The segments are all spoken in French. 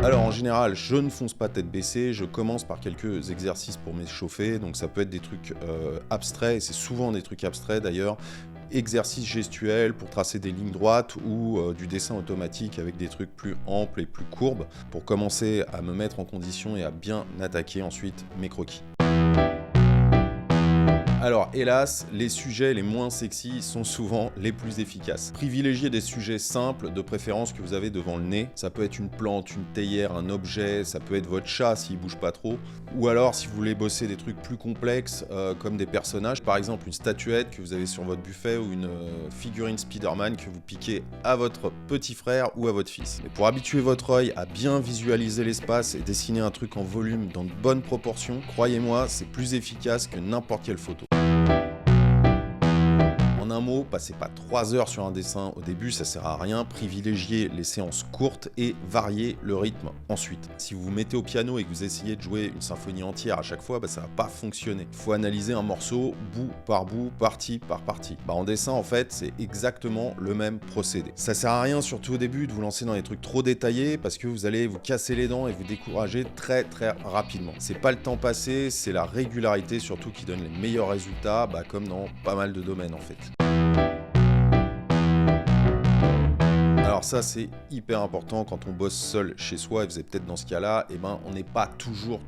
Alors en général, je ne fonce pas tête baissée, je commence par quelques exercices pour m'échauffer, donc ça peut être des trucs abstraits, et c'est souvent des trucs abstraits d'ailleurs, exercices gestuels pour tracer des lignes droites ou du dessin automatique avec des trucs plus amples et plus courbes, pour commencer à me mettre en condition et à bien attaquer ensuite mes croquis. Alors, hélas, les sujets les moins sexy sont souvent les plus efficaces. Privilégiez des sujets simples, de préférence que vous avez devant le nez. Ça peut être une plante, une théière, un objet, ça peut être votre chat s'il bouge pas trop. Ou alors, si vous voulez bosser des trucs plus complexes, comme des personnages, par exemple une statuette que vous avez sur votre buffet ou une figurine Spider-Man que vous piquez à votre petit frère ou à votre fils. Et pour habituer votre œil à bien visualiser l'espace et dessiner un truc en volume dans de bonnes proportions, croyez-moi, c'est plus efficace que n'importe quelle photo. En un mot, passez pas 3 heures sur un dessin au début, ça sert à rien. Privilégiez les séances courtes et variez le rythme ensuite. Si vous vous mettez au piano et que vous essayez de jouer une symphonie entière à chaque fois, ça va pas fonctionner. Il faut analyser un morceau bout par bout, partie par partie. En dessin, en fait, c'est exactement le même procédé. Ça sert à rien, surtout au début, de vous lancer dans des trucs trop détaillés parce que vous allez vous casser les dents et vous décourager très très rapidement. C'est pas le temps passé, c'est la régularité surtout qui donne les meilleurs résultats, comme dans pas mal de domaines en fait. Alors ça, c'est hyper important quand on bosse seul chez soi, et vous êtes peut-être dans ce cas-là, on n'est pas toujours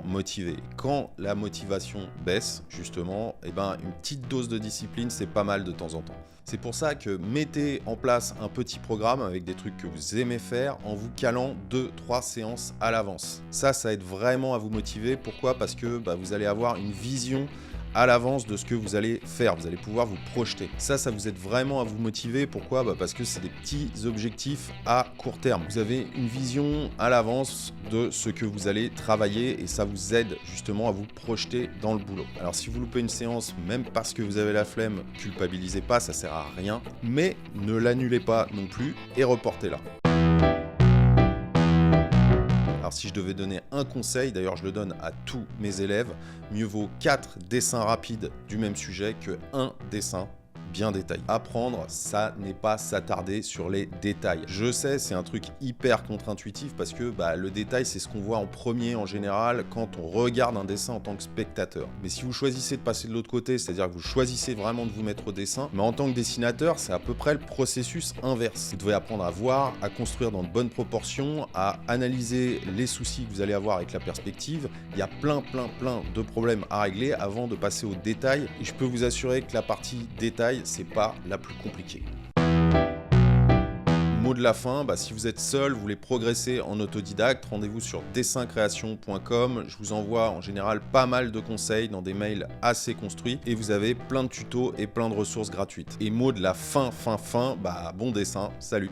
motivé. Quand la motivation baisse, justement, une petite dose de discipline, c'est pas mal de temps en temps. C'est pour ça que mettez en place un petit programme avec des trucs que vous aimez faire en vous calant 2-3 séances à l'avance. Ça aide vraiment à vous motiver. Pourquoi ? Parce que vous allez avoir une vision à l'avance de ce que vous allez faire, vous allez pouvoir vous projeter. Ça vous aide vraiment à vous motiver. Pourquoi ? Parce que c'est des petits objectifs à court terme. Vous avez une vision à l'avance de ce que vous allez travailler et ça vous aide justement à vous projeter dans le boulot. Alors si vous loupez une séance, même parce que vous avez la flemme, culpabilisez pas, ça sert à rien, mais ne l'annulez pas non plus et reportez-la. Alors si je devais donner un conseil, d'ailleurs je le donne à tous mes élèves, mieux vaut 4 dessins rapides du même sujet que 1 dessin bien détaillé. Apprendre, ça n'est pas s'attarder sur les détails. Je sais, c'est un truc hyper contre-intuitif parce que le détail, c'est ce qu'on voit en premier en général quand on regarde un dessin en tant que spectateur. Mais si vous choisissez de passer de l'autre côté, c'est-à-dire que vous choisissez vraiment de vous mettre au dessin, mais en tant que dessinateur, c'est à peu près le processus inverse. Vous devez apprendre à voir, à construire dans de bonnes proportions, à analyser les soucis que vous allez avoir avec la perspective. Il y a plein de problèmes à régler avant de passer au détail. Et je peux vous assurer que la partie détail, c'est pas la plus compliquée. Mot de la fin, si vous êtes seul, vous voulez progresser en autodidacte, rendez-vous sur dessincreation.com. Je vous envoie en général pas mal de conseils dans des mails assez construits et vous avez plein de tutos et plein de ressources gratuites. Et mot de la fin, bon dessin, salut!